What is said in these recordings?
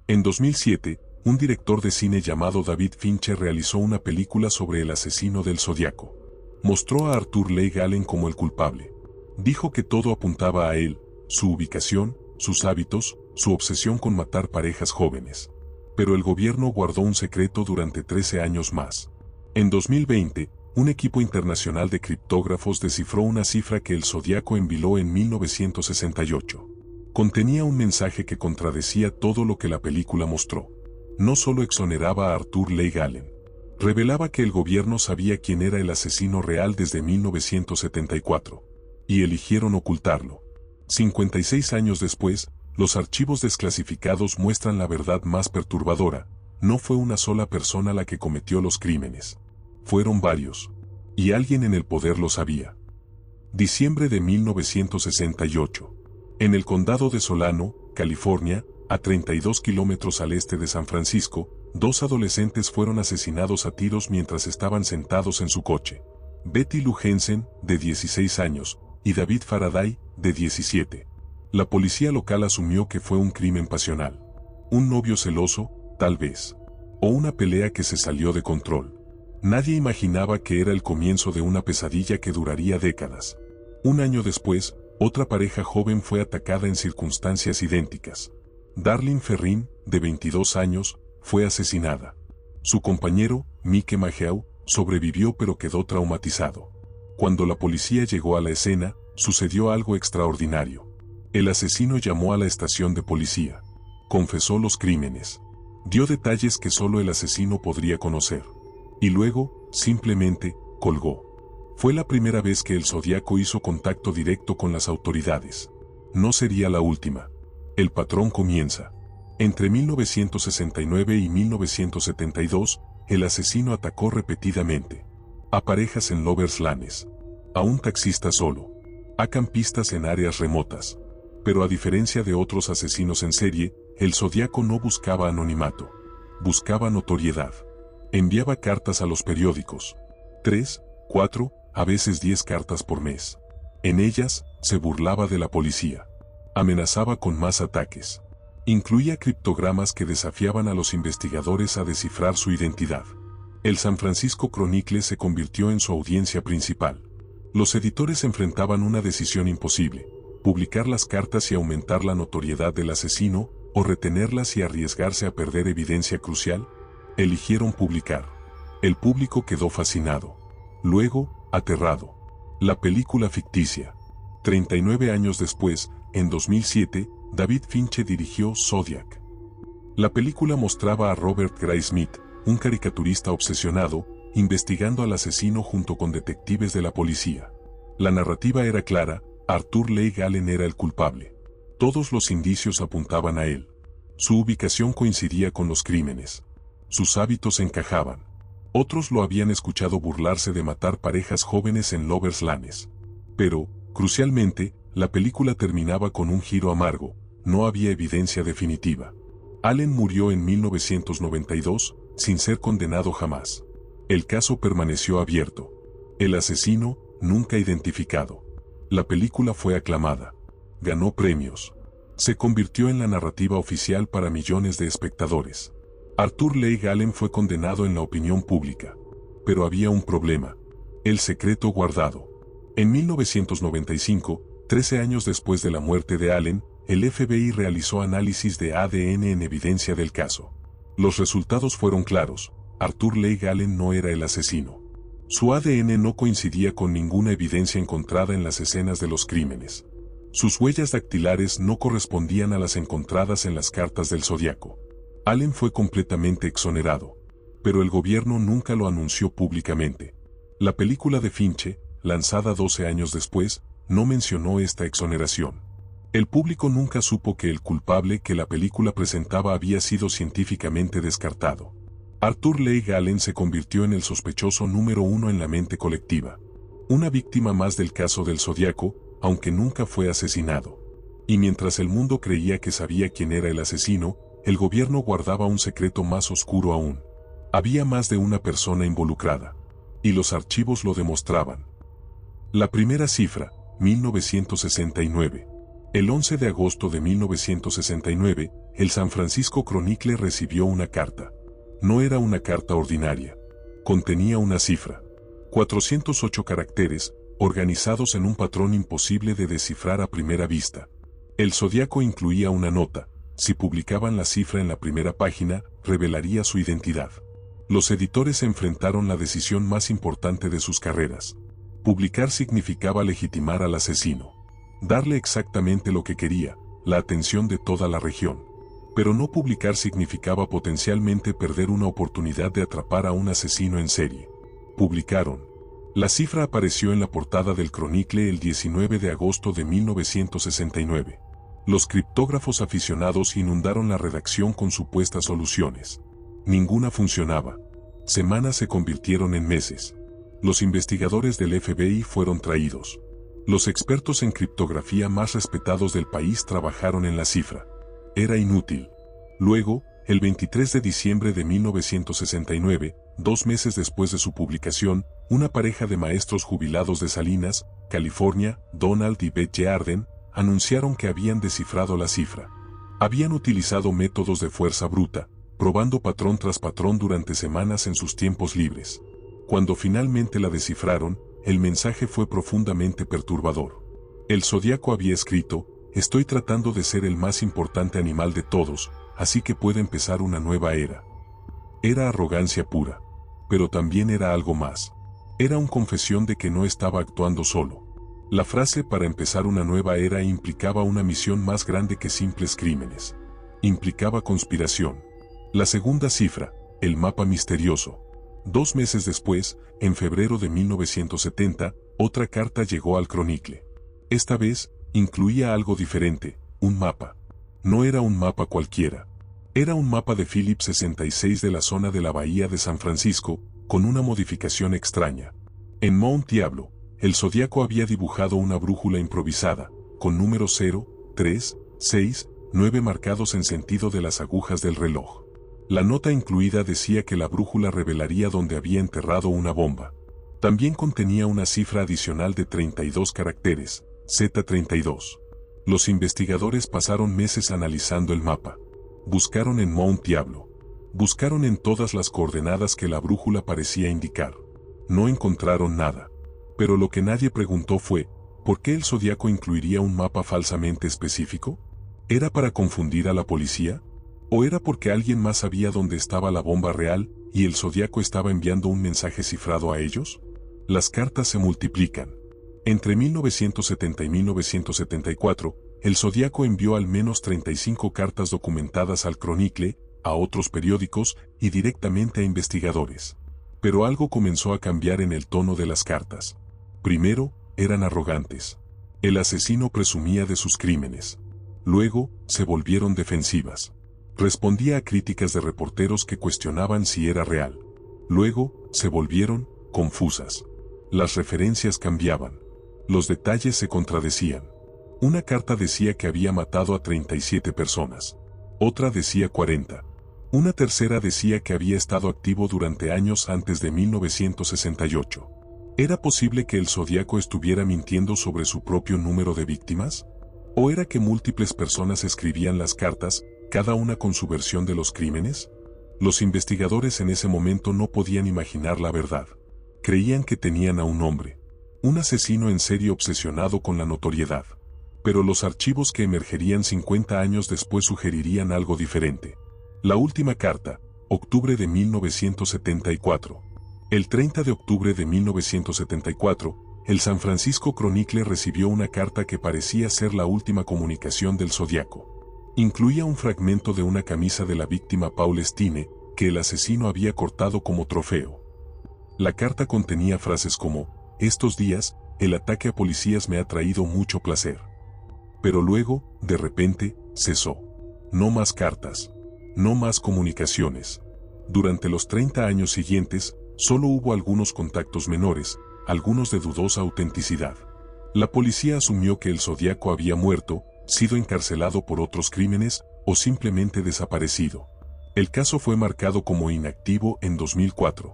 En 2007, un director de cine llamado David Fincher realizó una película sobre el asesino del Zodiaco. Mostró a Arthur Leigh Allen como el culpable. Dijo que todo apuntaba a él, su ubicación, sus hábitos, su obsesión con matar parejas jóvenes. Pero el gobierno guardó un secreto durante 13 años más. En 2020, un equipo internacional de criptógrafos descifró una cifra que el Zodiaco envió en 1968. Contenía un mensaje que contradecía todo lo que la película mostró. No solo exoneraba a Arthur Leigh Allen, revelaba que el gobierno sabía quién era el asesino real desde 1974, y eligieron ocultarlo. 56 años después, los archivos desclasificados muestran la verdad más perturbadora: no fue una sola persona la que cometió los crímenes. Fueron varios. Y alguien en el poder lo sabía. Diciembre de 1968. En el condado de Solano, California, a 32 kilómetros al este de San Francisco, dos adolescentes fueron asesinados a tiros mientras estaban sentados en su coche. Betty Lou Jensen, de 16 años, y David Faraday, de 17. La policía local asumió que fue un crimen pasional. Un novio celoso, tal vez. O una pelea que se salió de control. Nadie imaginaba que era el comienzo de una pesadilla que duraría décadas. Un año después, otra pareja joven fue atacada en circunstancias idénticas. Darlene Ferrin, de 22 años, fue asesinada. Su compañero, Mike Mageau, sobrevivió pero quedó traumatizado. Cuando la policía llegó a la escena, sucedió algo extraordinario. El asesino llamó a la estación de policía. Confesó los crímenes. Dio detalles que solo el asesino podría conocer. Y luego, simplemente, colgó. Fue la primera vez que el Zodiaco hizo contacto directo con las autoridades. No sería la última. El patrón comienza. Entre 1969 y 1972, el asesino atacó repetidamente a parejas en Lovers Lanes, a un taxista solo, a campistas en áreas remotas. Pero a diferencia de otros asesinos en serie, el Zodiaco no buscaba anonimato. Buscaba notoriedad. Enviaba cartas a los periódicos. 3, 4, a veces 10 cartas por mes. En ellas, se burlaba de la policía. Amenazaba con más ataques. Incluía criptogramas que desafiaban a los investigadores a descifrar su identidad. El San Francisco Chronicle se convirtió en su audiencia principal. Los editores enfrentaban una decisión imposible: publicar las cartas y aumentar la notoriedad del asesino, o retenerlas y arriesgarse a perder evidencia crucial. Eligieron publicar. El público quedó fascinado. Luego, aterrado. La película ficticia. 39 años después, en 2007, David Fincher dirigió Zodiac. La película mostraba a Robert Graysmith, un caricaturista obsesionado, investigando al asesino junto con detectives de la policía. La narrativa era clara: Arthur Leigh Allen era el culpable. Todos los indicios apuntaban a él. Su ubicación coincidía con los crímenes. Sus hábitos encajaban. Otros lo habían escuchado burlarse de matar parejas jóvenes en Lovers Lanes. Pero, crucialmente, la película terminaba con un giro amargo: no había evidencia definitiva. Allen murió en 1992, sin ser condenado jamás. El caso permaneció abierto. El asesino, nunca identificado. La película fue aclamada. Ganó premios. Se convirtió en la narrativa oficial para millones de espectadores. Arthur Leigh Allen fue condenado en la opinión pública. Pero había un problema: el secreto guardado. En 1995, 13 años después de la muerte de Allen, el FBI realizó análisis de ADN en evidencia del caso. Los resultados fueron claros: Arthur Leigh Allen no era el asesino. Su ADN no coincidía con ninguna evidencia encontrada en las escenas de los crímenes. Sus huellas dactilares no correspondían a las encontradas en las cartas del Zodiaco. Allen fue completamente exonerado. Pero el gobierno nunca lo anunció públicamente. La película de Fincher, lanzada 12 años después, no mencionó esta exoneración. El público nunca supo que el culpable que la película presentaba había sido científicamente descartado. Arthur Leigh Allen se convirtió en el sospechoso número uno en la mente colectiva. Una víctima más del caso del Zodiaco, aunque nunca fue asesinado. Y mientras el mundo creía que sabía quién era el asesino, el gobierno guardaba un secreto más oscuro aún. Había más de una persona involucrada. Y los archivos lo demostraban. La primera cifra, 1969. El 11 de agosto de 1969, el San Francisco Chronicle recibió una carta. No era una carta ordinaria. Contenía una cifra. 408 caracteres, organizados en un patrón imposible de descifrar a primera vista. El Zodíaco incluía una nota. Si publicaban la cifra en la primera página, revelaría su identidad. Los editores se enfrentaron la decisión más importante de sus carreras. Publicar significaba legitimar al asesino. Darle exactamente lo que quería, la atención de toda la región. Pero no publicar significaba potencialmente perder una oportunidad de atrapar a un asesino en serie. Publicaron. La cifra apareció en la portada del Chronicle el 19 de agosto de 1969. Los criptógrafos aficionados inundaron la redacción con supuestas soluciones. Ninguna funcionaba. Semanas se convirtieron en meses. Los investigadores del FBI fueron traídos. Los expertos en criptografía más respetados del país trabajaron en la cifra. Era inútil. Luego, el 23 de diciembre de 1969, 2 meses después de su publicación, una pareja de maestros jubilados de Salinas, California, Donald y Beth Arden, anunciaron que habían descifrado la cifra. Habían utilizado métodos de fuerza bruta, probando patrón tras patrón durante semanas en sus tiempos libres. Cuando finalmente la descifraron, el mensaje fue profundamente perturbador. El Zodíaco había escrito: "Estoy tratando de ser el más importante animal de todos, así que puede empezar una nueva era". Era arrogancia pura. Pero también era algo más. Era una confesión de que no estaba actuando solo. La frase "para empezar una nueva era" implicaba una misión más grande que simples crímenes. Implicaba conspiración. La segunda cifra, el mapa misterioso. 2 meses después, en febrero de 1970, otra carta llegó al Chronicle. Esta vez, incluía algo diferente, un mapa. No era un mapa cualquiera. Era un mapa de Phillips 66 de la zona de la bahía de San Francisco, con una modificación extraña. En Mount Diablo, el Zodíaco había dibujado una brújula improvisada, con números 0, 3, 6, 9 marcados en sentido de las agujas del reloj. La nota incluida decía que la brújula revelaría dónde había enterrado una bomba. También contenía una cifra adicional de 32 caracteres, Z32. Los investigadores pasaron meses analizando el mapa. Buscaron en Mount Diablo. Buscaron en todas las coordenadas que la brújula parecía indicar. No encontraron nada. Pero lo que nadie preguntó fue, ¿por qué el Zodíaco incluiría un mapa falsamente específico? ¿Era para confundir a la policía? ¿O era porque alguien más sabía dónde estaba la bomba real y el Zodíaco estaba enviando un mensaje cifrado a ellos? Las cartas se multiplican. Entre 1970 y 1974, el Zodíaco envió al menos 35 cartas documentadas al Chronicle, a otros periódicos y directamente a investigadores. Pero algo comenzó a cambiar en el tono de las cartas. Primero, eran arrogantes. El asesino presumía de sus crímenes. Luego, se volvieron defensivas. Respondía a críticas de reporteros que cuestionaban si era real. Luego, se volvieron confusas. Las referencias cambiaban. Los detalles se contradecían. Una carta decía que había matado a 37 personas. Otra decía 40. Una tercera decía que había estado activo durante años antes de 1968. ¿Era posible que el Zodíaco estuviera mintiendo sobre su propio número de víctimas? ¿O era que múltiples personas escribían las cartas, cada una con su versión de los crímenes? Los investigadores en ese momento no podían imaginar la verdad. Creían que tenían a un hombre, un asesino en serie obsesionado con la notoriedad. Pero los archivos que emergerían 50 años después sugerirían algo diferente. La última carta, octubre de 1974. El 30 de octubre de 1974, el San Francisco Chronicle recibió una carta que parecía ser la última comunicación del Zodíaco. Incluía un fragmento de una camisa de la víctima Paul Stine, que el asesino había cortado como trofeo. La carta contenía frases como: "Estos días, el ataque a policías me ha traído mucho placer". Pero luego, de repente, cesó. No más cartas. No más comunicaciones. Durante los 30 años siguientes, solo hubo algunos contactos menores, algunos de dudosa autenticidad. La policía asumió que el Zodíaco había muerto, sido encarcelado por otros crímenes, o simplemente desaparecido. El caso fue marcado como inactivo en 2004.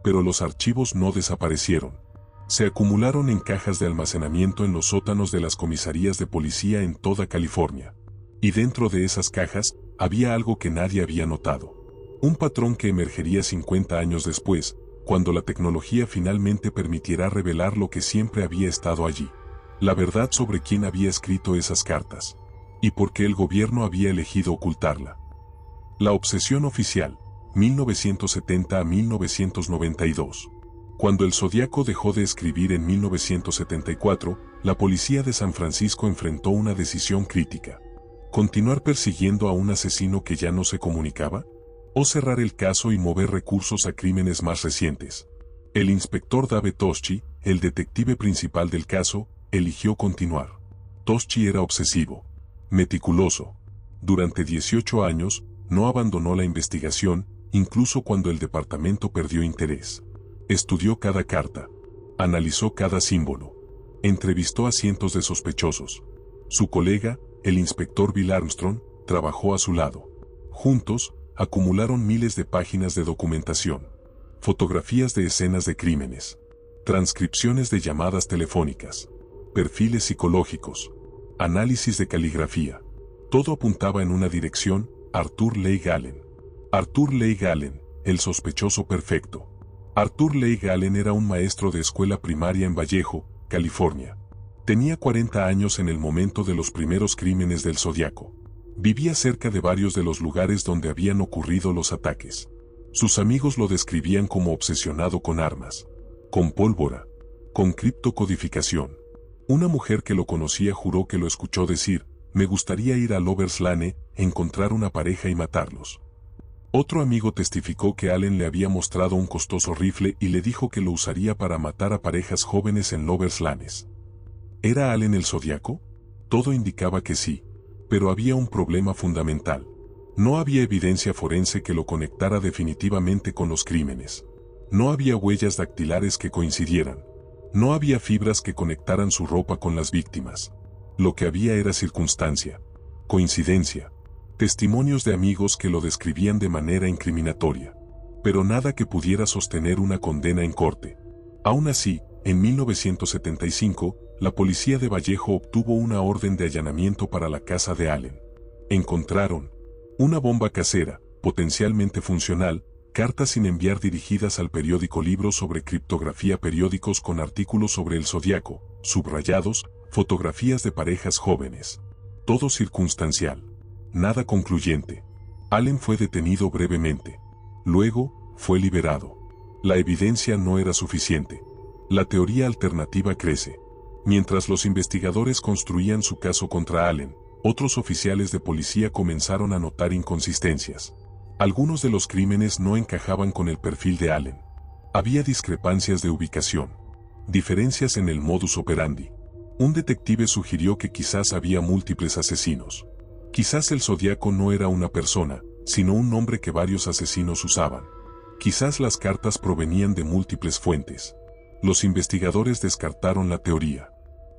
Pero los archivos no desaparecieron. Se acumularon en cajas de almacenamiento en los sótanos de las comisarías de policía en toda California. Y dentro de esas cajas, había algo que nadie había notado. Un patrón que emergería 50 años después, cuando la tecnología finalmente permitiera revelar lo que siempre había estado allí. La verdad sobre quién había escrito esas cartas. Y por qué el gobierno había elegido ocultarla. La obsesión oficial, 1970 a 1992. Cuando el Zodíaco dejó de escribir en 1974, la policía de San Francisco enfrentó una decisión crítica. ¿Continuar persiguiendo a un asesino que ya no se comunicaba? ¿O cerrar el caso y mover recursos a crímenes más recientes? El inspector Dave Toschi, el detective principal del caso, eligió continuar. Toschi era obsesivo, meticuloso. Durante 18 años, no abandonó la investigación, incluso cuando el departamento perdió interés. Estudió cada carta, analizó cada símbolo, entrevistó a cientos de sospechosos. Su colega, el inspector Bill Armstrong, trabajó a su lado. Juntos, acumularon miles de páginas de documentación, fotografías de escenas de crímenes, transcripciones de llamadas telefónicas, perfiles psicológicos, análisis de caligrafía. Todo apuntaba en una dirección: Arthur Leigh Allen. Arthur Leigh Allen, el sospechoso perfecto. Arthur Leigh Allen era un maestro de escuela primaria en Vallejo, California. Tenía 40 años en el momento de los primeros crímenes del Zodíaco. Vivía cerca de varios de los lugares donde habían ocurrido los ataques. Sus amigos lo describían como obsesionado con armas, con pólvora, con criptocodificación. Una mujer que lo conocía juró que lo escuchó decir: «Me gustaría ir a Lover's Lane, encontrar una pareja y matarlos». Otro amigo testificó que Allen le había mostrado un costoso rifle y le dijo que lo usaría para matar a parejas jóvenes en Lover's Lane. ¿Era Allen el Zodíaco? Todo indicaba que sí, pero había un problema fundamental. No había evidencia forense que lo conectara definitivamente con los crímenes. No había huellas dactilares que coincidieran. No había fibras que conectaran su ropa con las víctimas. Lo que había era circunstancia, coincidencia, testimonios de amigos que lo describían de manera incriminatoria, pero nada que pudiera sostener una condena en corte. Aún así, en 1975, la policía de Vallejo obtuvo una orden de allanamiento para la casa de Allen. Encontraron una bomba casera, potencialmente funcional, cartas sin enviar dirigidas al periódico, libros sobre criptografía, periódicos con artículos sobre el Zodíaco, subrayados, fotografías de parejas jóvenes. Todo circunstancial. Nada concluyente. Allen fue detenido brevemente. Luego, fue liberado. La evidencia no era suficiente. La teoría alternativa crece. Mientras los investigadores construían su caso contra Allen, otros oficiales de policía comenzaron a notar inconsistencias. Algunos de los crímenes no encajaban con el perfil de Allen. Había discrepancias de ubicación, diferencias en el modus operandi. Un detective sugirió que quizás había múltiples asesinos. Quizás el Zodíaco no era una persona, sino un nombre que varios asesinos usaban. Quizás las cartas provenían de múltiples fuentes. Los investigadores descartaron la teoría.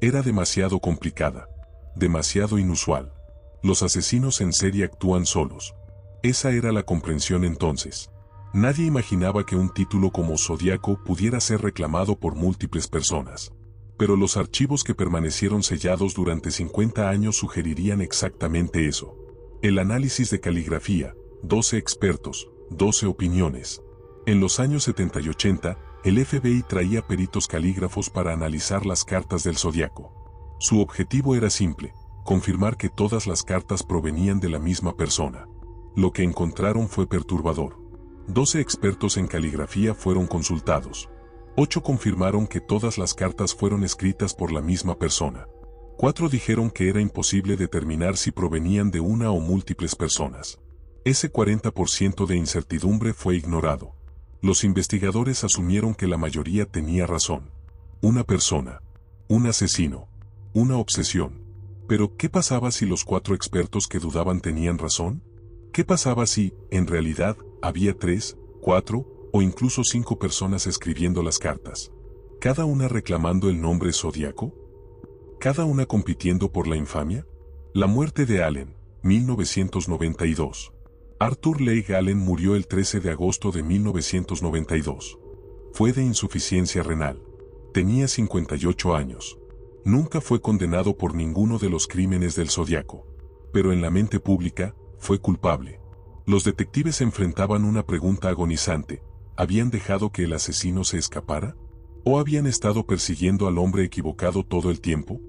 Era demasiado complicada, demasiado inusual. Los asesinos en serie actúan solos. Esa era la comprensión entonces. Nadie imaginaba que un título como Zodíaco pudiera ser reclamado por múltiples personas. Pero los archivos que permanecieron sellados durante 50 años sugerirían exactamente eso. El análisis de caligrafía, 12 expertos, 12 opiniones. En los años 70 y 80, el FBI traía peritos calígrafos para analizar las cartas del Zodíaco. Su objetivo era simple: confirmar que todas las cartas provenían de la misma persona. Lo que encontraron fue perturbador. 12 expertos en caligrafía fueron consultados. 8 confirmaron que todas las cartas fueron escritas por la misma persona. 4 dijeron que era imposible determinar si provenían de una o múltiples personas. Ese 40% de incertidumbre fue ignorado. Los investigadores asumieron que la mayoría tenía razón. Una persona, un asesino, una obsesión. Pero, ¿qué pasaba si los 4 expertos que dudaban tenían razón? ¿Qué pasaba si, en realidad, había 3, 4 o incluso 5 personas escribiendo las cartas? ¿Cada una reclamando el nombre Zodíaco? ¿Cada una compitiendo por la infamia? La muerte de Allen, 1992. Arthur Leigh Allen murió el 13 de agosto de 1992. Fue de insuficiencia renal. Tenía 58 años. Nunca fue condenado por ninguno de los crímenes del Zodiaco. Pero en la mente pública, fue culpable. Los detectives enfrentaban una pregunta agonizante: ¿habían dejado que el asesino se escapara? ¿O habían estado persiguiendo al hombre equivocado todo el tiempo?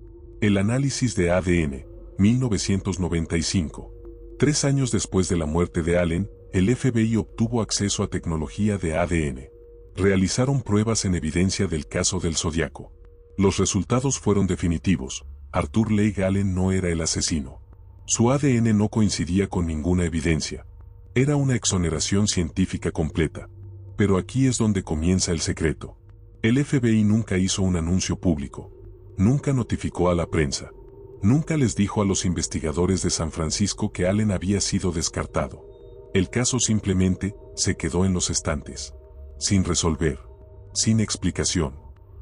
El análisis de ADN, 1995. 3 años después de la muerte de Allen, el FBI obtuvo acceso a tecnología de ADN. Realizaron pruebas en evidencia del caso del Zodiaco. Los resultados fueron definitivos: Arthur Leigh Allen no era el asesino. Su ADN no coincidía con ninguna evidencia. Era una exoneración científica completa. Pero aquí es donde comienza el secreto. El FBI nunca hizo un anuncio público. Nunca notificó a la prensa. Nunca les dijo a los investigadores de San Francisco que Allen había sido descartado. El caso simplemente se quedó en los estantes. Sin resolver. Sin explicación.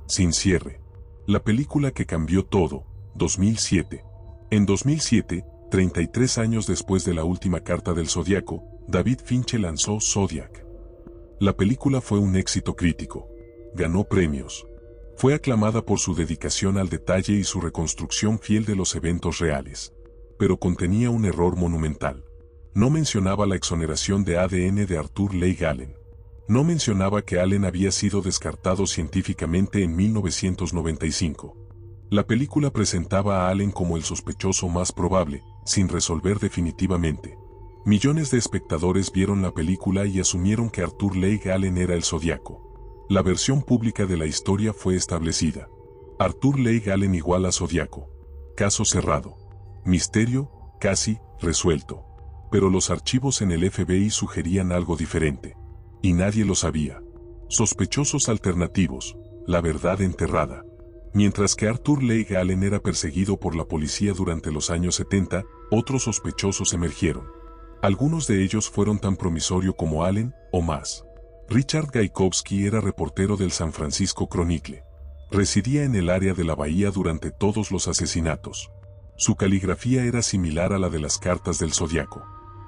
Sin cierre. La película que cambió todo, 2007. En 2007, 33 años después de la última carta del Zodiaco, David Fincher lanzó Zodiac. La película fue un éxito crítico. Ganó premios. Fue aclamada por su dedicación al detalle y su reconstrucción fiel de los eventos reales. Pero contenía un error monumental. No mencionaba la exoneración de ADN de Arthur Leigh Allen. No mencionaba que Allen había sido descartado científicamente en 1995. La película presentaba a Allen como el sospechoso más probable, sin resolver definitivamente. Millones de espectadores vieron la película y asumieron que Arthur Leigh Allen era el Zodiaco. La versión pública de la historia fue establecida. Arthur Leigh Allen igual a Zodiaco. Caso cerrado. Misterio, casi, resuelto. Pero los archivos en el FBI sugerían algo diferente. Y nadie lo sabía. Sospechosos alternativos, la verdad enterrada. Mientras que Arthur Leigh Allen era perseguido por la policía durante los años 70, otros sospechosos emergieron. Algunos de ellos fueron tan promisorio como Allen, o más. Richard Gaikowski era reportero del San Francisco Chronicle. Residía en el área de la bahía durante todos los asesinatos. Su caligrafía era similar a la de las cartas del Zodiaco.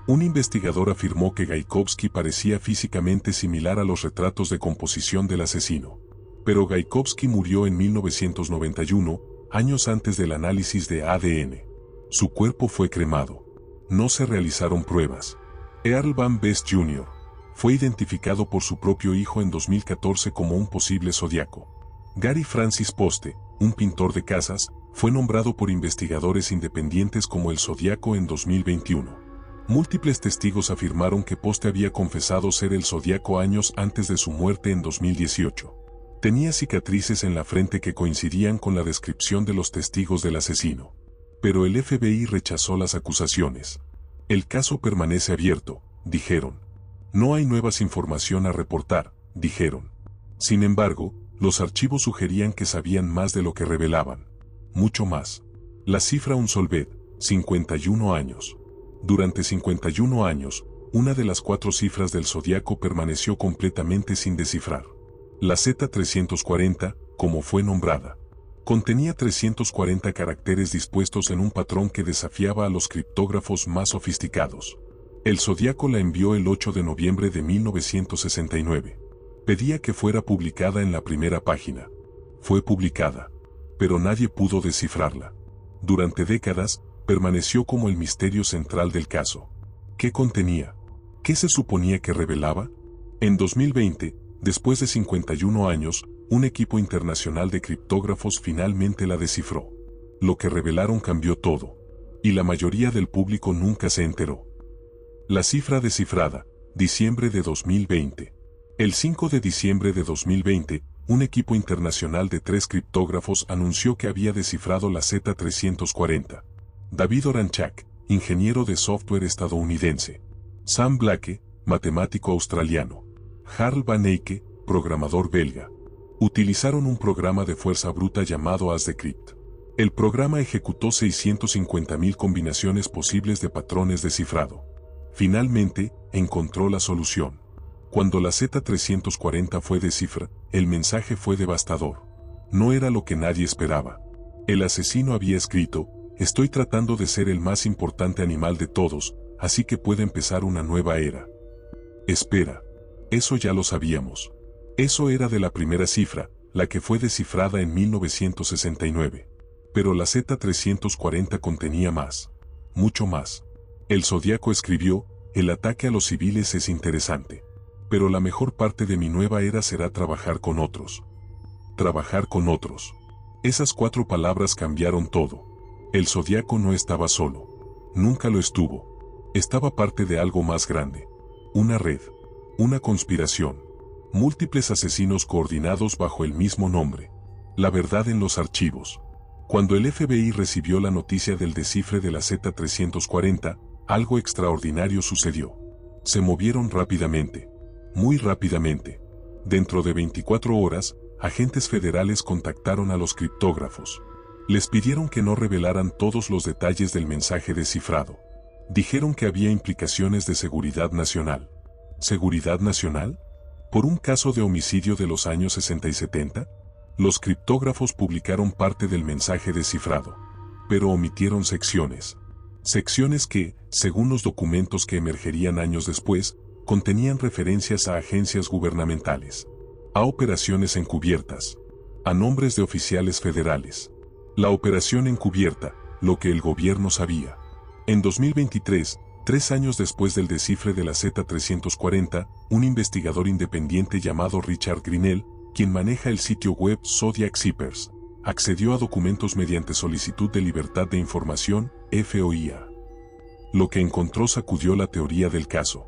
Un investigador afirmó que Gaikowski parecía físicamente similar a los retratos de composición del asesino. Pero Gaikowski murió en 1991, años antes del análisis de ADN. Su cuerpo fue cremado. No se realizaron pruebas. Earl Van Best Jr. fue identificado por su propio hijo en 2014 como un posible Zodiaco. Gary Francis Poste, un pintor de casas, fue nombrado por investigadores independientes como el Zodiaco en 2021. Múltiples testigos afirmaron que Poste había confesado ser el Zodiaco años antes de su muerte en 2018. Tenía cicatrices en la frente que coincidían con la descripción de los testigos del asesino. Pero el FBI rechazó las acusaciones. El caso permanece abierto, dijeron. No hay nuevas información a reportar, dijeron. Sin embargo, los archivos sugerían que sabían más de lo que revelaban. Mucho más. La cifra Unsolved, 51 años. Durante 51 años, una de las 4 cifras del Zodiaco permaneció completamente sin descifrar. La Z340, como fue nombrada, contenía 340 caracteres dispuestos en un patrón que desafiaba a los criptógrafos más sofisticados. El Zodiaco la envió el 8 de noviembre de 1969. Pedía que fuera publicada en la primera página. Fue publicada. Pero nadie pudo descifrarla. Durante décadas, permaneció como el misterio central del caso. ¿Qué contenía? ¿Qué se suponía que revelaba? En 2020, después de 51 años, un equipo internacional de criptógrafos finalmente la descifró. Lo que revelaron cambió todo. Y la mayoría del público nunca se enteró. La cifra descifrada, diciembre de 2020. El 5 de diciembre de 2020, un equipo internacional de 3 criptógrafos anunció que había descifrado la Z340. David Oranchak, ingeniero de software estadounidense. Sam Blake, matemático australiano. Harl Van Eyck, programador belga. Utilizaron un programa de fuerza bruta llamado AsDecrypt. El programa ejecutó 650.000 combinaciones posibles de patrones de cifrado. Finalmente, encontró la solución. Cuando la Z340 fue descifrada, el mensaje fue devastador. No era lo que nadie esperaba. El asesino había escrito: estoy tratando de ser el más importante animal de todos, así que puede empezar una nueva era. Espera. Eso ya lo sabíamos. Eso era de la primera cifra, la que fue descifrada en 1969. Pero la Z-340 contenía más. Mucho más. El Zodíaco escribió, el ataque a los civiles es interesante. Pero la mejor parte de mi nueva era será trabajar con otros. Trabajar con otros. Esas 4 palabras cambiaron todo. El Zodíaco no estaba solo. Nunca lo estuvo. Estaba parte de algo más grande. Una red. Una conspiración. Múltiples asesinos coordinados bajo el mismo nombre. La verdad en los archivos. Cuando el FBI recibió la noticia del descifre de la Z-340, algo extraordinario sucedió. Se movieron rápidamente. Muy rápidamente. Dentro de 24 horas, agentes federales contactaron a los criptógrafos. Les pidieron que no revelaran todos los detalles del mensaje descifrado. Dijeron que había implicaciones de seguridad nacional. ¿Seguridad nacional? ¿Por un caso de homicidio de los años 60 y 70? Los criptógrafos publicaron parte del mensaje descifrado, pero omitieron secciones. Secciones que, según los documentos que emergerían años después, contenían referencias a agencias gubernamentales, a operaciones encubiertas, a nombres de oficiales federales. La operación encubierta, lo que el gobierno sabía. En 2023, 3 años después del descifre de la Z-340, un investigador independiente llamado Richard Grenell, quien maneja el sitio web Zodiac Zippers, accedió a documentos mediante solicitud de libertad de información, FOIA. Lo que encontró sacudió la teoría del caso.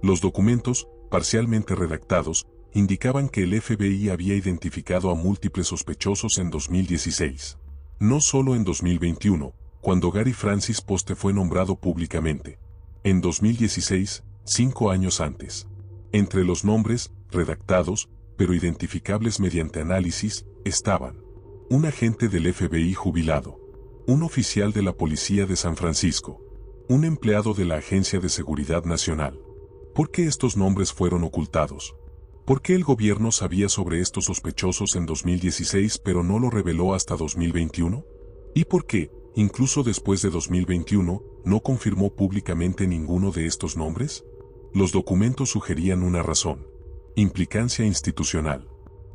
Los documentos, parcialmente redactados, indicaban que el FBI había identificado a múltiples sospechosos en 2016. No solo en 2021, cuando Gary Francis Poste fue nombrado públicamente. En 2016, 5 años antes. Entre los nombres, redactados, pero identificables mediante análisis, estaban un agente del FBI jubilado, un oficial de la Policía de San Francisco, un empleado de la Agencia de Seguridad Nacional. ¿Por qué estos nombres fueron ocultados? ¿Por qué el gobierno sabía sobre estos sospechosos en 2016 pero no lo reveló hasta 2021? ¿Y por qué, incluso después de 2021, no confirmó públicamente ninguno de estos nombres? Los documentos sugerían una razón: implicancia institucional.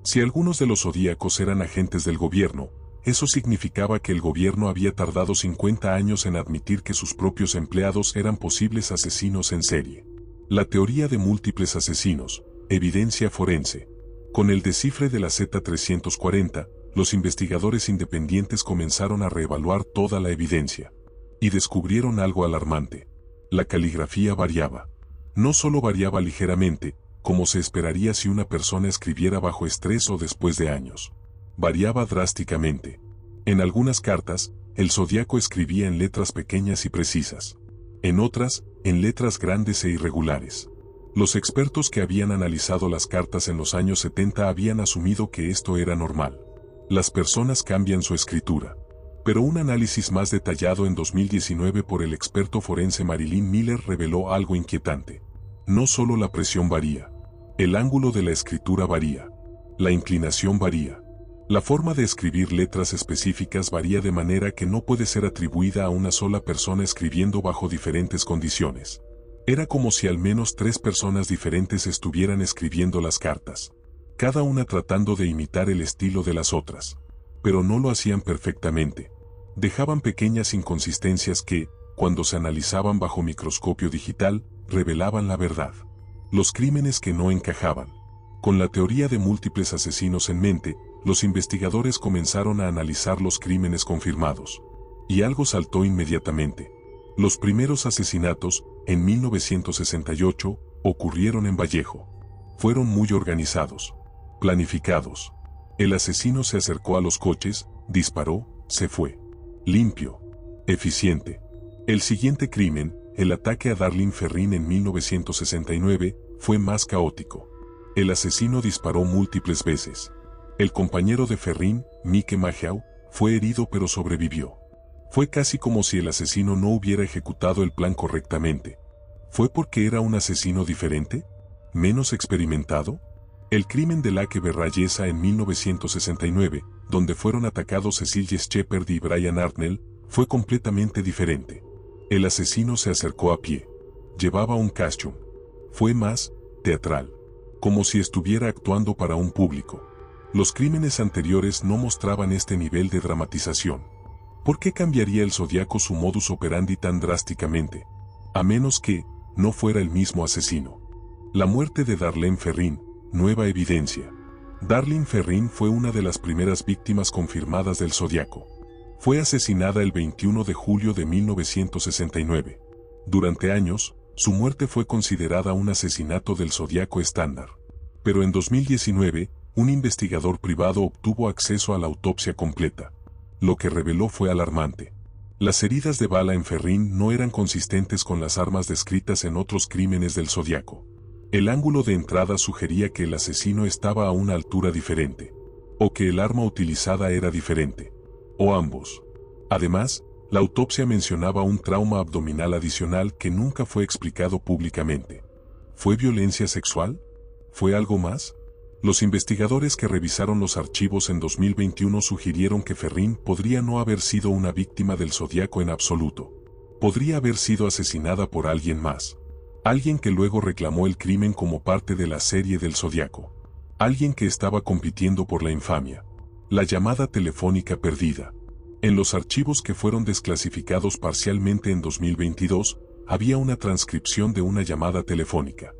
Si algunos de los zodíacos eran agentes del gobierno, eso significaba que el gobierno había tardado 50 años en admitir que sus propios empleados eran posibles asesinos en serie. La teoría de múltiples asesinos, evidencia forense. Con el descifre de la Z-340, los investigadores independientes comenzaron a reevaluar toda la evidencia. Y descubrieron algo alarmante. La caligrafía variaba. No solo variaba ligeramente, como se esperaría si una persona escribiera bajo estrés o después de años. Variaba drásticamente. En algunas cartas, el zodiaco escribía en letras pequeñas y precisas. En otras, en letras grandes e irregulares. Los expertos que habían analizado las cartas en los años 70 habían asumido que esto era normal. Las personas cambian su escritura. Pero un análisis más detallado en 2019 por el experto forense Marilyn Miller reveló algo inquietante. No solo la presión varía. El ángulo de la escritura varía. La inclinación varía. La forma de escribir letras específicas varía de manera que no puede ser atribuida a una sola persona escribiendo bajo diferentes condiciones. Era como si al menos 3 personas diferentes estuvieran escribiendo las cartas, cada una tratando de imitar el estilo de las otras. Pero no lo hacían perfectamente. Dejaban pequeñas inconsistencias que, cuando se analizaban bajo microscopio digital, revelaban la verdad. Los crímenes que no encajaban. Con la teoría de múltiples asesinos en mente, los investigadores comenzaron a analizar los crímenes confirmados. Y algo saltó inmediatamente. Los primeros asesinatos, en 1968, ocurrieron en Vallejo. Fueron muy organizados. Planificados. El asesino se acercó a los coches, disparó, se fue. Limpio. Eficiente. El siguiente crimen, el ataque a Darlene Ferrin en 1969, fue más caótico. El asesino disparó múltiples veces. El compañero de Ferrin, Mike Mageau, fue herido pero sobrevivió. Fue casi como si el asesino no hubiera ejecutado el plan correctamente. ¿Fue porque era un asesino diferente? ¿Menos experimentado? El crimen de Lake Berrayesa en 1969, donde fueron atacados Cecilia Shepard y Brian Arnell, fue completamente diferente. El asesino se acercó a pie. Llevaba un costume. Fue más teatral. Como si estuviera actuando para un público. Los crímenes anteriores no mostraban este nivel de dramatización. ¿Por qué cambiaría el Zodíaco su modus operandi tan drásticamente? A menos que no fuera el mismo asesino. La muerte de Darlene Ferrin, nueva evidencia. Darlene Ferrin fue una de las primeras víctimas confirmadas del Zodíaco. Fue asesinada el 21 de julio de 1969. Durante años, su muerte fue considerada un asesinato del Zodíaco estándar. Pero en 2019, un investigador privado obtuvo acceso a la autopsia completa. Lo que reveló fue alarmante. Las heridas de bala en Ferrin no eran consistentes con las armas descritas en otros crímenes del Zodíaco. El ángulo de entrada sugería que el asesino estaba a una altura diferente, o que el arma utilizada era diferente, o ambos. Además, la autopsia mencionaba un trauma abdominal adicional que nunca fue explicado públicamente. ¿Fue violencia sexual? ¿Fue algo más? Los investigadores que revisaron los archivos en 2021 sugirieron que Ferrin podría no haber sido una víctima del Zodíaco en absoluto. Podría haber sido asesinada por alguien más. Alguien que luego reclamó el crimen como parte de la serie del Zodíaco. Alguien que estaba compitiendo por la infamia. La llamada telefónica perdida. En los archivos que fueron desclasificados parcialmente en 2022, había una transcripción de una llamada telefónica.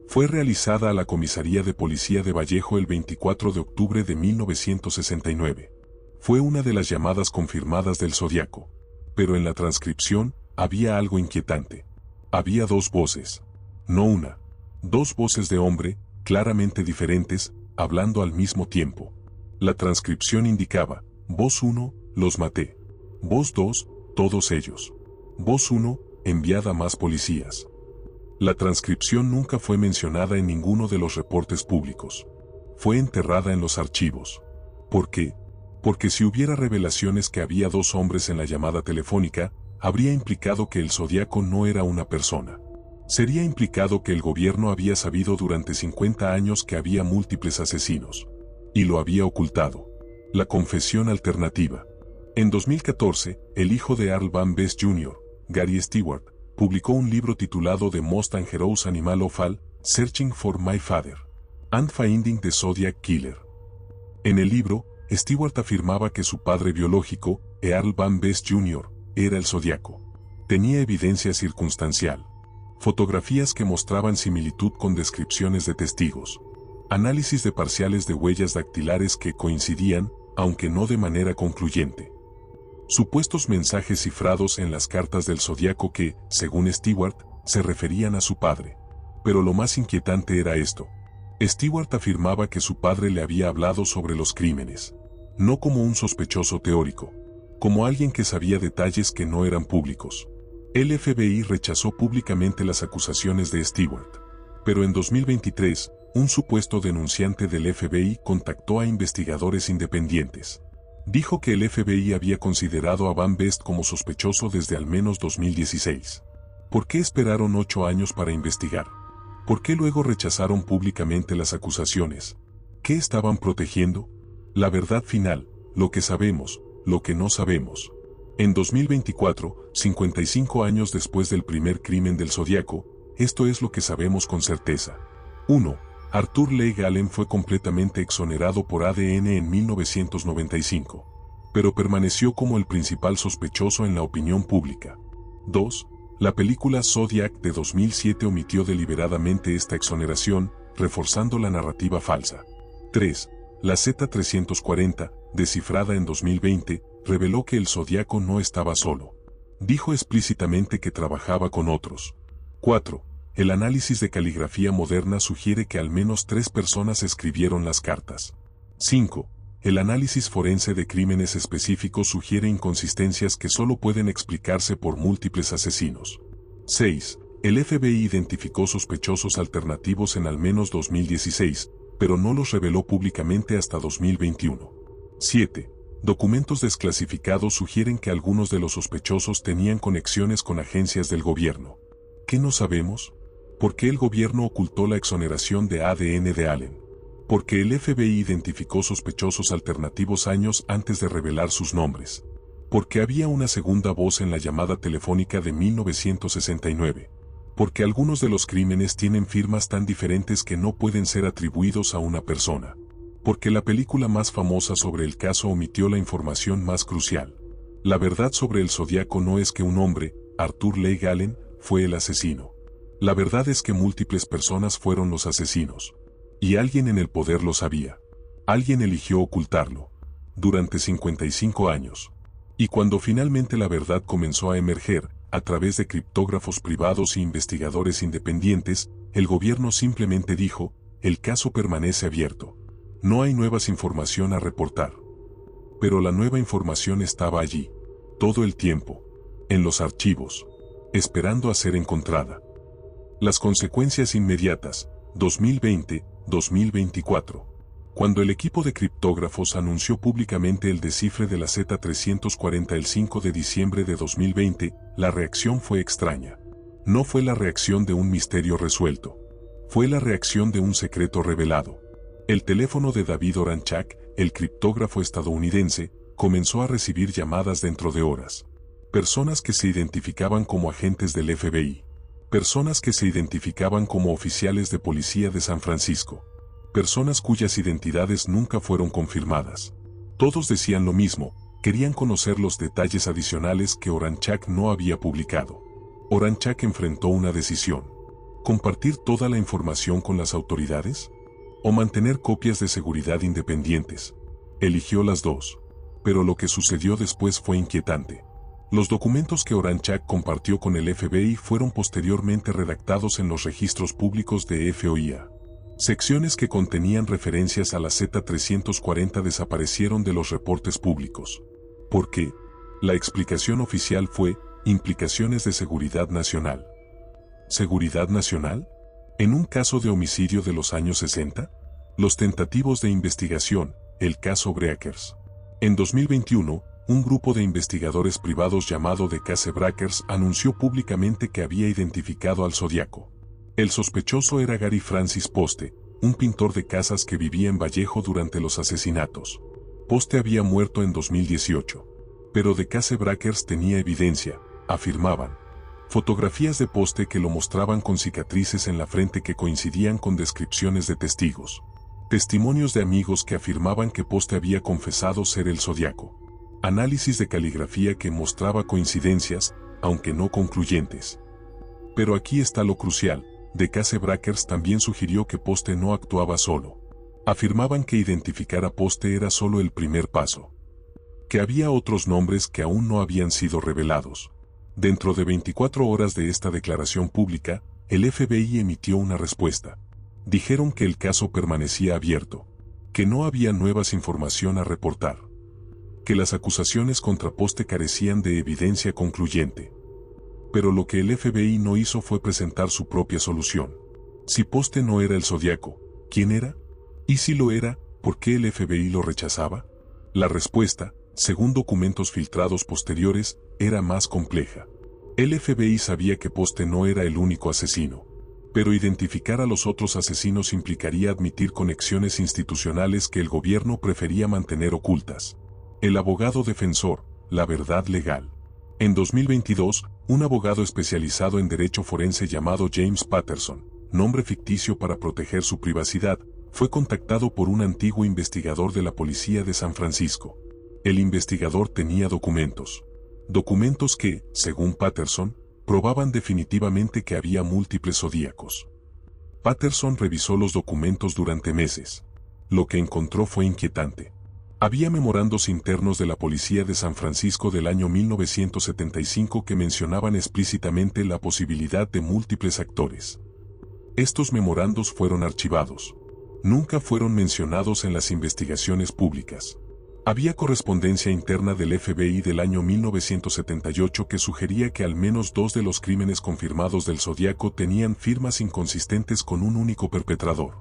Fue realizada a la comisaría de policía de Vallejo el 24 de octubre de 1969. Fue una de las llamadas confirmadas del Zodíaco. Pero en la transcripción, había algo inquietante. Había dos voces. No una. Dos voces de hombre, claramente diferentes, hablando al mismo tiempo. La transcripción indicaba, voz 1, los maté. Voz 2, todos ellos. Voz 1, enviada a más policías. La transcripción nunca fue mencionada en ninguno de los reportes públicos. Fue enterrada en los archivos. ¿Por qué? Porque si hubiera revelaciones que había dos hombres en la llamada telefónica, habría implicado que el Zodíaco no era una persona. Sería implicado que el gobierno había sabido durante 50 años que había múltiples asesinos. Y lo había ocultado. La confesión alternativa. En 2014, el hijo de Earl Van Best Jr., Gary Stewart, publicó un libro titulado The Most Dangerous Animal of All, Searching for My Father, and Finding the Zodiac Killer. En el libro, Stewart afirmaba que su padre biológico, Earl Van Best Jr., era el Zodíaco. Tenía evidencia circunstancial. Fotografías que mostraban similitud con descripciones de testigos. Análisis de parciales de huellas dactilares que coincidían, aunque no de manera concluyente. Supuestos mensajes cifrados en las cartas del Zodíaco que, según Stewart, se referían a su padre. Pero lo más inquietante era esto. Stewart afirmaba que su padre le había hablado sobre los crímenes. No como un sospechoso teórico. Como alguien que sabía detalles que no eran públicos. El FBI rechazó públicamente las acusaciones de Stewart. Pero en 2023, un supuesto denunciante del FBI contactó a investigadores independientes. Dijo que el FBI había considerado a Van Best como sospechoso desde al menos 2016. ¿Por qué esperaron 8 años para investigar? ¿Por qué luego rechazaron públicamente las acusaciones? ¿Qué estaban protegiendo? La verdad final, lo que sabemos, lo que no sabemos. En 2024, 55 años después del primer crimen del Zodíaco, esto es lo que sabemos con certeza. 1. Arthur Leigh Allen fue completamente exonerado por ADN en 1995, pero permaneció como el principal sospechoso en la opinión pública. 2. La película Zodiac de 2007 omitió deliberadamente esta exoneración, reforzando la narrativa falsa. 3. La Z-340, descifrada en 2020, reveló que el Zodíaco no estaba solo. Dijo explícitamente que trabajaba con otros. 4. El análisis de caligrafía moderna sugiere que al menos 3 personas escribieron las cartas. 5. El análisis forense de crímenes específicos sugiere inconsistencias que solo pueden explicarse por múltiples asesinos. 6. El FBI identificó sospechosos alternativos en al menos 2016, pero no los reveló públicamente hasta 2021. 7. Documentos desclasificados sugieren que algunos de los sospechosos tenían conexiones con agencias del gobierno. ¿Qué no sabemos? ¿Por qué el gobierno ocultó la exoneración de ADN de Allen? Porque el FBI identificó sospechosos alternativos años antes de revelar sus nombres. Porque había una segunda voz en la llamada telefónica de 1969. Porque algunos de los crímenes tienen firmas tan diferentes que no pueden ser atribuidos a una persona. Porque la película más famosa sobre el caso omitió la información más crucial. La verdad sobre el Zodíaco no es que un hombre, Arthur Leigh Allen, fue el asesino. La verdad es que múltiples personas fueron los asesinos. Y alguien en el poder lo sabía. Alguien eligió ocultarlo. Durante 55 años. Y cuando finalmente la verdad comenzó a emerger, a través de criptógrafos privados e investigadores independientes, el gobierno simplemente dijo, el caso permanece abierto. No hay nuevas información a reportar. Pero la nueva información estaba allí, todo el tiempo, en los archivos, esperando a ser encontrada. Las consecuencias inmediatas, 2020-2024. Cuando el equipo de criptógrafos anunció públicamente el descifre de la Z340 el 5 de diciembre de 2020, la reacción fue extraña. No fue la reacción de un misterio resuelto. Fue la reacción de un secreto revelado. El teléfono de David Oranchak, el criptógrafo estadounidense, comenzó a recibir llamadas dentro de horas. Personas que se identificaban como agentes del FBI. Personas que se identificaban como oficiales de policía de San Francisco. Personas cuyas identidades nunca fueron confirmadas. Todos decían lo mismo, querían conocer los detalles adicionales que Oranchak no había publicado. Oranchak enfrentó una decisión. ¿Compartir toda la información con las autoridades? ¿O mantener copias de seguridad independientes? Eligió las dos. Pero lo que sucedió después fue inquietante. Los documentos que Oranchak compartió con el FBI fueron posteriormente redactados en los registros públicos de FOIA. Secciones que contenían referencias a la Z340 desaparecieron de los reportes públicos. ¿Por qué? La explicación oficial fue, implicaciones de seguridad nacional. ¿Seguridad nacional? ¿En un caso de homicidio de los años 60? Los tentativos de investigación, el caso Brackers. En 2021, un grupo de investigadores privados llamado The Case Brackers anunció públicamente que había identificado al Zodíaco. El sospechoso era Gary Francis Poste, un pintor de casas que vivía en Vallejo durante los asesinatos. Poste había muerto en 2018. Pero The Case Brackers tenía evidencia, afirmaban. Fotografías de Poste que lo mostraban con cicatrices en la frente que coincidían con descripciones de testigos. Testimonios de amigos que afirmaban que Poste había confesado ser el Zodíaco. Análisis de caligrafía que mostraba coincidencias, aunque no concluyentes. Pero aquí está lo crucial. The Case Brackers también sugirió que Poste no actuaba solo. Afirmaban que identificar a Poste era solo el primer paso. Que había otros nombres que aún no habían sido revelados. Dentro de 24 horas de esta declaración pública, el FBI emitió una respuesta. Dijeron que el caso permanecía abierto. Que no había nuevas información a reportar. Que las acusaciones contra Poste carecían de evidencia concluyente. Pero lo que el FBI no hizo fue presentar su propia solución. Si Poste no era el Zodíaco, ¿quién era? Y si lo era, ¿por qué el FBI lo rechazaba? La respuesta, según documentos filtrados posteriores, era más compleja. El FBI sabía que Poste no era el único asesino. Pero identificar a los otros asesinos implicaría admitir conexiones institucionales que el gobierno prefería mantener ocultas. El abogado defensor, la verdad legal. En 2022, un abogado especializado en derecho forense llamado James Patterson, nombre ficticio para proteger su privacidad, fue contactado por un antiguo investigador de la policía de San Francisco. El investigador tenía documentos. Documentos que, según Patterson, probaban definitivamente que había múltiples zodíacos. Patterson revisó los documentos durante meses. Lo que encontró fue inquietante. Había memorandos internos de la policía de San Francisco del año 1975 que mencionaban explícitamente la posibilidad de múltiples actores. Estos memorandos fueron archivados. Nunca fueron mencionados en las investigaciones públicas. Había correspondencia interna del FBI del año 1978 que sugería que al menos 2 de los crímenes confirmados del Zodíaco tenían firmas inconsistentes con un único perpetrador.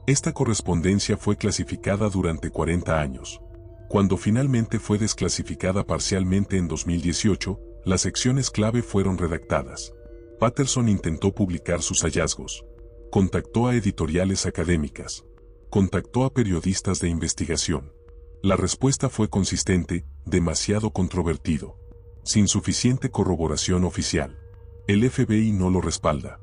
Esta correspondencia fue clasificada durante 40 años. Cuando finalmente fue desclasificada parcialmente en 2018, las secciones clave fueron redactadas. Patterson intentó publicar sus hallazgos. Contactó a editoriales académicas. Contactó a periodistas de investigación. La respuesta fue consistente, demasiado controvertido. Sin suficiente corroboración oficial. El FBI no lo respalda.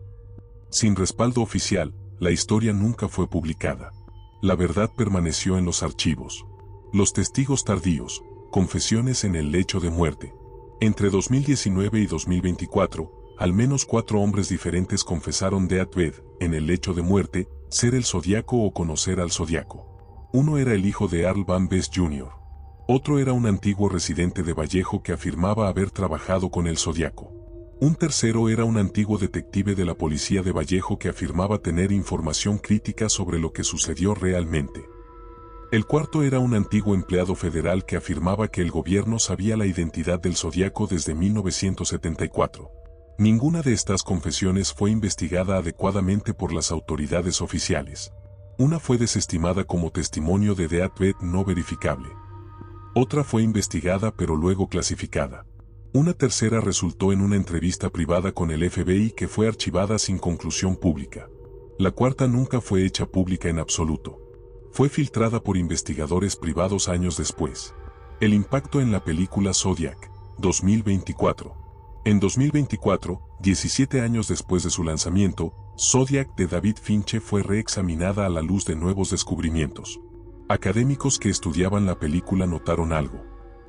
Sin respaldo oficial, la historia nunca fue publicada. La verdad permaneció en los archivos. Los testigos tardíos, confesiones en el lecho de muerte. Entre 2019 y 2024, al menos 4 hombres diferentes confesaron deathbed, en el lecho de muerte, ser el Zodíaco o conocer al Zodíaco. Uno era el hijo de Earl Van Best Jr. Otro era un antiguo residente de Vallejo que afirmaba haber trabajado con el Zodíaco. Un tercero era un antiguo detective de la policía de Vallejo que afirmaba tener información crítica sobre lo que sucedió realmente. El cuarto era un antiguo empleado federal que afirmaba que el gobierno sabía la identidad del Zodíaco desde 1974. Ninguna de estas confesiones fue investigada adecuadamente por las autoridades oficiales. Una fue desestimada como testimonio de deathbed no verificable. Otra fue investigada pero luego clasificada. Una tercera resultó en una entrevista privada con el FBI que fue archivada sin conclusión pública. La cuarta nunca fue hecha pública en absoluto. Fue filtrada por investigadores privados años después. El impacto en la película Zodiac, 2024. En 2024, 17 años después de su lanzamiento, Zodiac de David Fincher fue reexaminada a la luz de nuevos descubrimientos. Académicos que estudiaban la película notaron algo.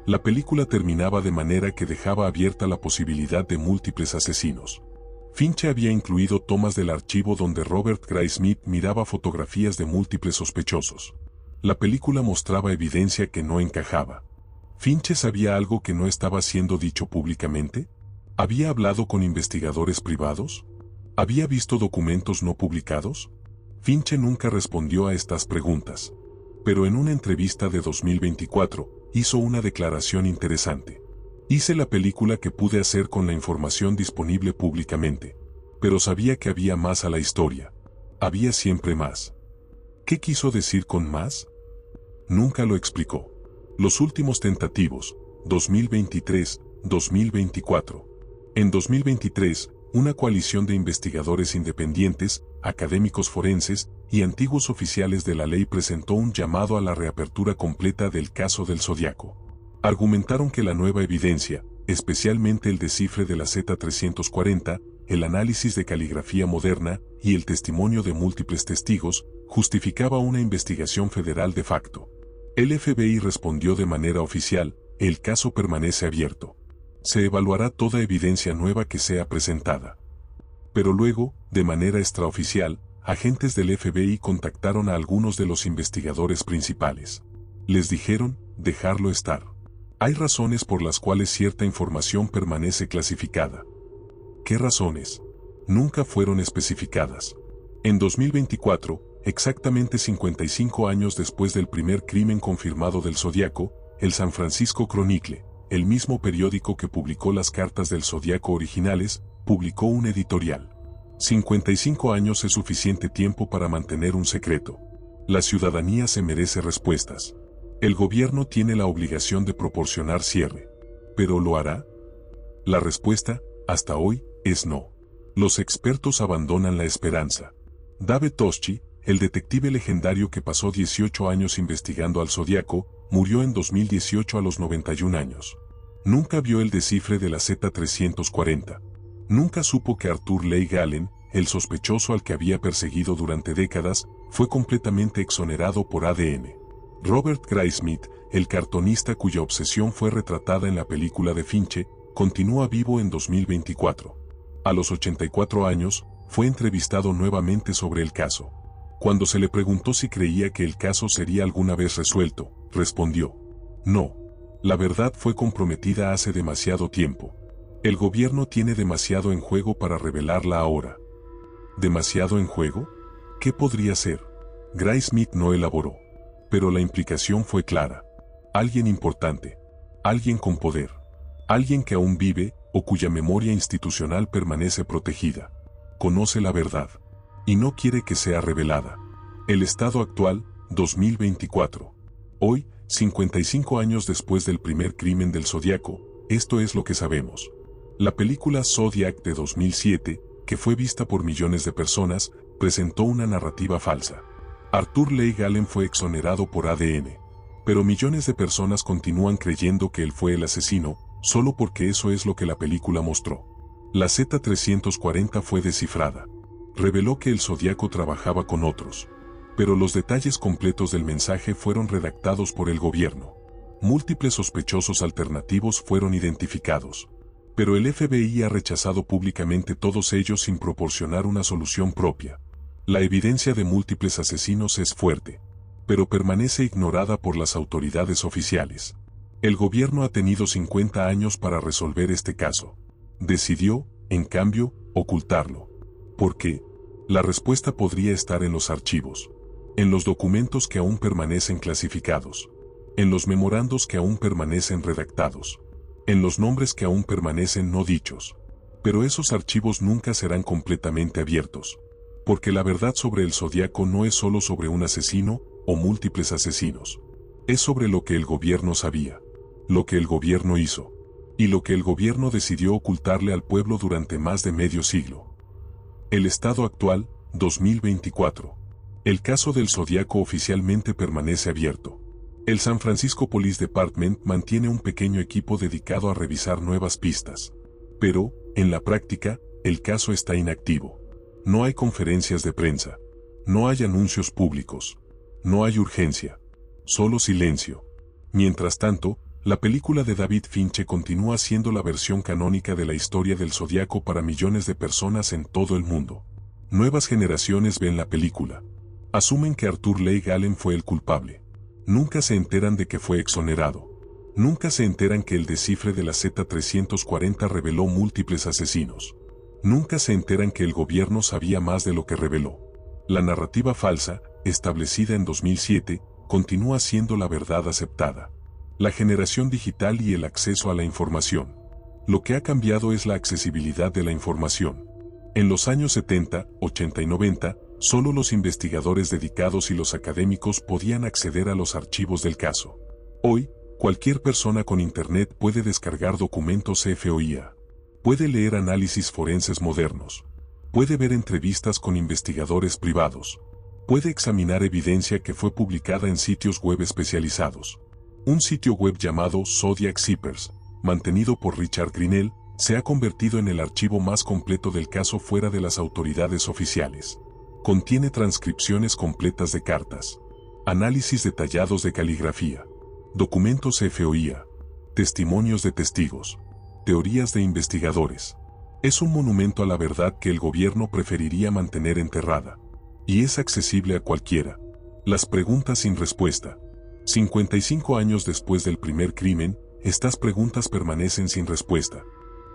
La película terminaba de manera que dejaba abierta la posibilidad de múltiples asesinos. Fincher había incluido tomas del archivo donde Robert Graysmith miraba fotografías de múltiples sospechosos. La película mostraba evidencia que no encajaba. ¿Fincher sabía algo que no estaba siendo dicho públicamente? ¿Había hablado con investigadores privados? ¿Había visto documentos no publicados? Fincher nunca respondió a estas preguntas. Pero en una entrevista de 2024, hizo una declaración interesante. Hice la película que pude hacer con la información disponible públicamente. Pero sabía que había más a la historia. Había siempre más. ¿Qué quiso decir con más? Nunca lo explicó. Los últimos tentativos, 2023-2024. En 2023, una coalición de investigadores independientes, académicos forenses y antiguos oficiales de la ley presentó un llamado a la reapertura completa del caso del Zodíaco. Argumentaron que la nueva evidencia, especialmente el descifre de la Z-340, el análisis de caligrafía moderna y el testimonio de múltiples testigos, justificaba una investigación federal de facto. El FBI respondió de manera oficial: el caso permanece abierto. Se evaluará toda evidencia nueva que sea presentada. Pero luego, de manera extraoficial, agentes del FBI contactaron a algunos de los investigadores principales. Les dijeron, dejarlo estar. Hay razones por las cuales cierta información permanece clasificada. ¿Qué razones? Nunca fueron especificadas. En 2024, exactamente 55 años después del primer crimen confirmado del Zodíaco, el San Francisco Chronicle, el mismo periódico que publicó las cartas del Zodíaco originales, publicó un editorial. 55 años es suficiente tiempo para mantener un secreto. La ciudadanía se merece respuestas. El gobierno tiene la obligación de proporcionar cierre. ¿Pero lo hará? La respuesta, hasta hoy, es no. Los expertos abandonan la esperanza. David Toschi, el detective legendario que pasó 18 años investigando al Zodíaco, murió en 2018 a los 91 años. Nunca vio el descifre de la Z-340. Nunca supo que Arthur Leigh Allen, el sospechoso al que había perseguido durante décadas, fue completamente exonerado por ADN. Robert Graysmith, el cartonista cuya obsesión fue retratada en la película de Fincher, continúa vivo en 2024. A los 84 años, fue entrevistado nuevamente sobre el caso. Cuando se le preguntó si creía que el caso sería alguna vez resuelto, respondió: no. La verdad fue comprometida hace demasiado tiempo. El gobierno tiene demasiado en juego para revelarla ahora. ¿Demasiado en juego? ¿Qué podría ser? Graysmith no elaboró. Pero la implicación fue clara. Alguien importante. Alguien con poder. Alguien que aún vive, o cuya memoria institucional permanece protegida. Conoce la verdad. Y no quiere que sea revelada. El estado actual, 2024. Hoy, 55 años después del primer crimen del Zodíaco, esto es lo que sabemos. La película Zodiac de 2007, que fue vista por millones de personas, presentó una narrativa falsa. Arthur Leigh Allen fue exonerado por ADN. Pero millones de personas continúan creyendo que él fue el asesino, solo porque eso es lo que la película mostró. La Z-340 fue descifrada. Reveló que el Zodíaco trabajaba con otros. Pero los detalles completos del mensaje fueron redactados por el gobierno. Múltiples sospechosos alternativos fueron identificados. Pero el FBI ha rechazado públicamente todos ellos sin proporcionar una solución propia. La evidencia de múltiples asesinos es fuerte, pero permanece ignorada por las autoridades oficiales. El gobierno ha tenido 50 años para resolver este caso. Decidió, en cambio, ocultarlo. ¿Por qué? La respuesta podría estar en los archivos, en los documentos que aún permanecen clasificados, en los memorandos que aún permanecen redactados, en los nombres que aún permanecen no dichos. Pero esos archivos nunca serán completamente abiertos, porque la verdad sobre el Zodíaco no es solo sobre un asesino o múltiples asesinos. Es sobre lo que el gobierno sabía, lo que el gobierno hizo, y lo que el gobierno decidió ocultarle al pueblo durante más de medio siglo. El estado actual, 2024. El caso del Zodíaco oficialmente permanece abierto. El San Francisco Police Department mantiene un pequeño equipo dedicado a revisar nuevas pistas. Pero, en la práctica, el caso está inactivo. No hay conferencias de prensa. No hay anuncios públicos. No hay urgencia. Solo silencio. Mientras tanto, la película de David Fincher continúa siendo la versión canónica de la historia del Zodíaco para millones de personas en todo el mundo. Nuevas generaciones ven la película. Asumen que Arthur Leigh Allen fue el culpable. Nunca se enteran de que fue exonerado. Nunca se enteran que el descifre de la Z-340 reveló múltiples asesinos. Nunca se enteran que el gobierno sabía más de lo que reveló. La narrativa falsa, establecida en 2007, continúa siendo la verdad aceptada. La generación digital y el acceso a la información. Lo que ha cambiado es la accesibilidad de la información. En los años 70, 80 y 90, solo los investigadores dedicados y los académicos podían acceder a los archivos del caso. Hoy, cualquier persona con Internet puede descargar documentos FOIA. Puede leer análisis forenses modernos. Puede ver entrevistas con investigadores privados. Puede examinar evidencia que fue publicada en sitios web especializados. Un sitio web llamado Zodiac Zippers, mantenido por Richard Grenell, se ha convertido en el archivo más completo del caso fuera de las autoridades oficiales. Contiene transcripciones completas de cartas, análisis detallados de caligrafía, documentos FOIA, testimonios de testigos, teorías de investigadores. Es un monumento a la verdad que el gobierno preferiría mantener enterrada. Y es accesible a cualquiera. Las preguntas sin respuesta. 55 años después del primer crimen, estas preguntas permanecen sin respuesta.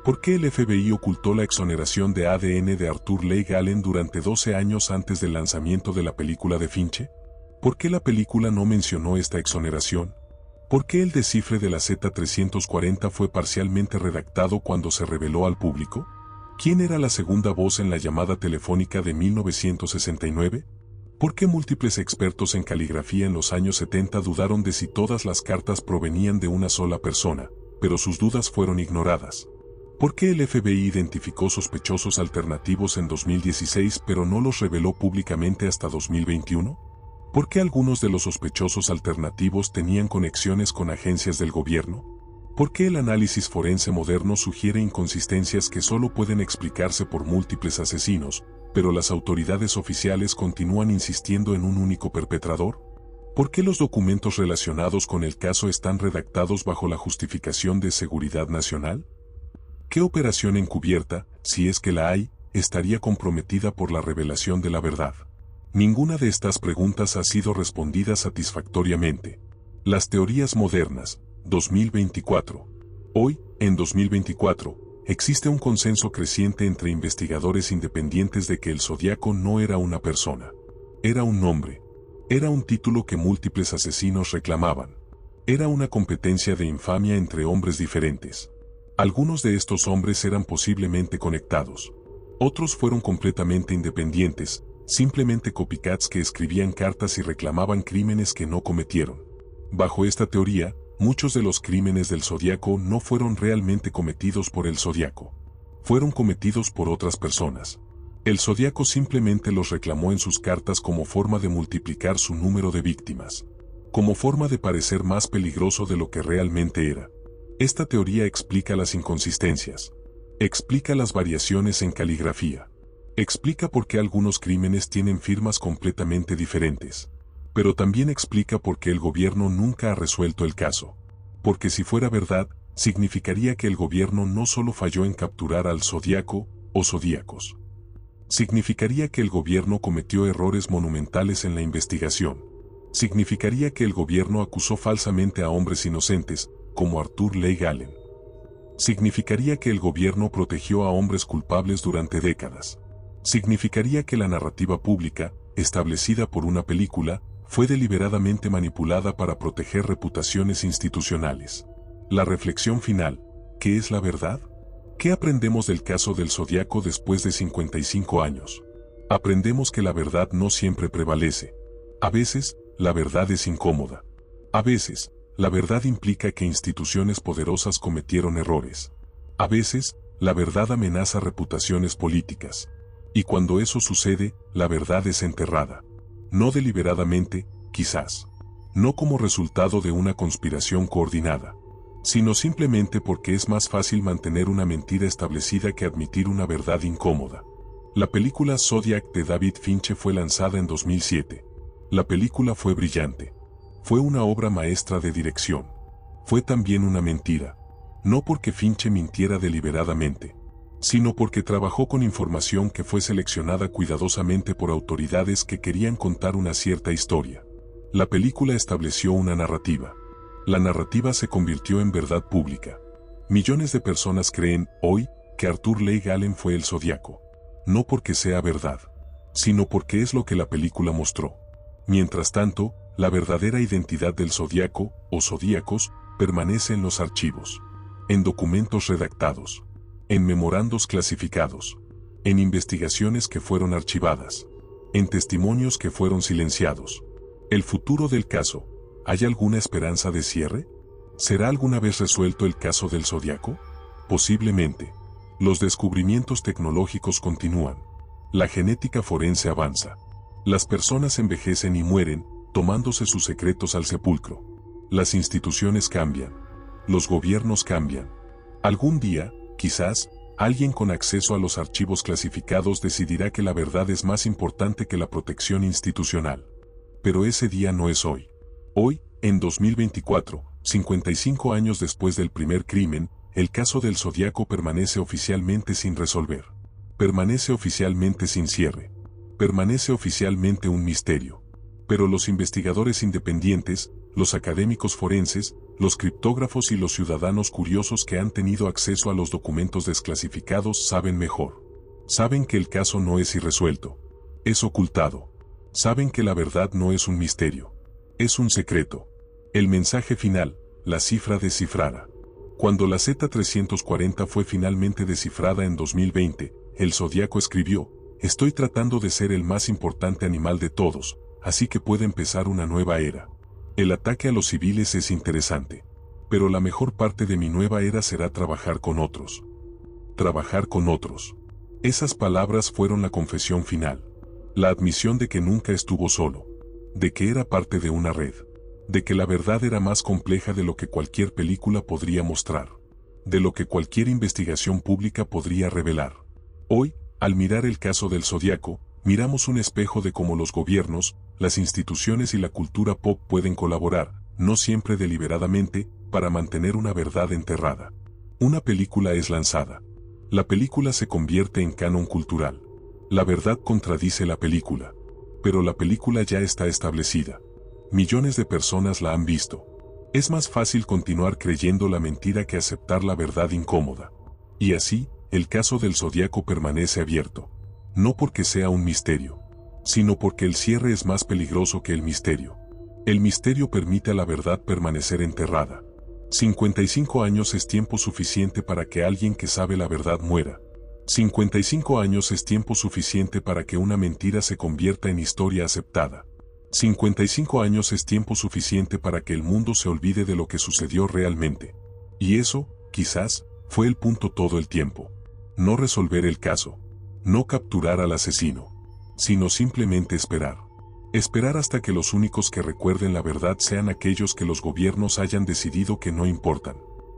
¿Por qué el FBI ocultó la exoneración de ADN de Arthur Leigh Allen durante 12 años antes del lanzamiento de la película de Fincher? ¿Por qué la película no mencionó esta exoneración? ¿Por qué el descifre de la Z-340 fue parcialmente redactado cuando se reveló al público? ¿Quién era la segunda voz en la llamada telefónica de 1969? ¿Por qué múltiples expertos en caligrafía en los años 70 dudaron de si todas las cartas provenían de una sola persona, pero sus dudas fueron ignoradas? ¿Por qué el FBI identificó sospechosos alternativos en 2016 pero no los reveló públicamente hasta 2021? ¿Por qué algunos de los sospechosos alternativos tenían conexiones con agencias del gobierno? ¿Por qué el análisis forense moderno sugiere inconsistencias que solo pueden explicarse por múltiples asesinos, pero las autoridades oficiales continúan insistiendo en un único perpetrador? ¿Por qué los documentos relacionados con el caso están redactados bajo la justificación de seguridad nacional? ¿Qué operación encubierta, si es que la hay, estaría comprometida por la revelación de la verdad? Ninguna de estas preguntas ha sido respondida satisfactoriamente. Las teorías modernas, 2024. Hoy, en 2024, existe un consenso creciente entre investigadores independientes de que el Zodíaco no era una persona. Era un nombre. Era un título que múltiples asesinos reclamaban. Era una competencia de infamia entre hombres diferentes. Algunos de estos hombres eran posiblemente conectados. Otros fueron completamente independientes, simplemente copycats que escribían cartas y reclamaban crímenes que no cometieron. Bajo esta teoría, muchos de los crímenes del Zodíaco no fueron realmente cometidos por el Zodíaco. Fueron cometidos por otras personas. El Zodíaco simplemente los reclamó en sus cartas como forma de multiplicar su número de víctimas. Como forma de parecer más peligroso de lo que realmente era. Esta teoría explica las inconsistencias. Explica las variaciones en caligrafía. Explica por qué algunos crímenes tienen firmas completamente diferentes. Pero también explica por qué el gobierno nunca ha resuelto el caso. Porque si fuera verdad, significaría que el gobierno no solo falló en capturar al Zodíaco o zodíacos. Significaría que el gobierno cometió errores monumentales en la investigación. Significaría que el gobierno acusó falsamente a hombres inocentes, como Arthur Leigh Allen. Significaría que el gobierno protegió a hombres culpables durante décadas. Significaría que la narrativa pública, establecida por una película, fue deliberadamente manipulada para proteger reputaciones institucionales. La reflexión final, ¿qué es la verdad? ¿Qué aprendemos del caso del Zodíaco después de 55 años? Aprendemos que la verdad no siempre prevalece. A veces, la verdad es incómoda. A veces, la verdad implica que instituciones poderosas cometieron errores. A veces, la verdad amenaza reputaciones políticas. Y cuando eso sucede, la verdad es enterrada. No deliberadamente, quizás. No como resultado de una conspiración coordinada, sino simplemente porque es más fácil mantener una mentira establecida que admitir una verdad incómoda. La película Zodiac de David Fincher fue lanzada en 2007. La película fue brillante. Fue una obra maestra de dirección. Fue también una mentira. No porque Fincher mintiera deliberadamente, sino porque trabajó con información que fue seleccionada cuidadosamente por autoridades que querían contar una cierta historia. La película estableció una narrativa. La narrativa se convirtió en verdad pública. Millones de personas creen, hoy, que Arthur Leigh Allen fue el Zodíaco. No porque sea verdad, sino porque es lo que la película mostró. Mientras tanto, la verdadera identidad del Zodíaco, o zodíacos, permanece en los archivos, en documentos redactados, en memorandos clasificados, en investigaciones que fueron archivadas, en testimonios que fueron silenciados. El futuro del caso, ¿hay alguna esperanza de cierre? ¿Será alguna vez resuelto el caso del Zodíaco? Posiblemente. Los descubrimientos tecnológicos continúan. La genética forense avanza. Las personas envejecen y mueren, tomándose sus secretos al sepulcro. Las instituciones cambian. Los gobiernos cambian. Algún día, quizás, alguien con acceso a los archivos clasificados decidirá que la verdad es más importante que la protección institucional. Pero ese día no es hoy. Hoy, en 2024, 55 años después del primer crimen, el caso del Zodíaco permanece oficialmente sin resolver. Permanece oficialmente sin cierre. Permanece oficialmente un misterio. Pero los investigadores independientes, los académicos forenses, los criptógrafos y los ciudadanos curiosos que han tenido acceso a los documentos desclasificados saben mejor. Saben que el caso no es irresuelto. Es ocultado. Saben que la verdad no es un misterio. Es un secreto. El mensaje final, la cifra descifrada. Cuando la Z340 fue finalmente descifrada en 2020, el Zodíaco escribió: "Estoy tratando de ser el más importante animal de todos, así que puede empezar una nueva era. El ataque a los civiles es interesante. Pero la mejor parte de mi nueva era será trabajar con otros. Trabajar con otros". Esas palabras fueron la confesión final. La admisión de que nunca estuvo solo. De que era parte de una red. De que la verdad era más compleja de lo que cualquier película podría mostrar. De lo que cualquier investigación pública podría revelar. Hoy, al mirar el caso del Zodíaco, miramos un espejo de cómo los gobiernos, las instituciones y la cultura pop pueden colaborar, no siempre deliberadamente, para mantener una verdad enterrada. Una película es lanzada. La película se convierte en canon cultural. La verdad contradice la película. Pero la película ya está establecida. Millones de personas la han visto. Es más fácil continuar creyendo la mentira que aceptar la verdad incómoda. Y así, el caso del Zodíaco permanece abierto. No porque sea un misterio, sino porque el cierre es más peligroso que el misterio. El misterio permite a la verdad permanecer enterrada. 55 años es tiempo suficiente para que alguien que sabe la verdad muera. 55 años es tiempo suficiente para que una mentira se convierta en historia aceptada. 55 años es tiempo suficiente para que el mundo se olvide de lo que sucedió realmente. Y eso, quizás, fue el punto todo el tiempo. No resolver el caso. No capturar al asesino. Sino simplemente esperar. Esperar hasta que los únicos que recuerden la verdad sean aquellos que los gobiernos hayan decidido que no importan.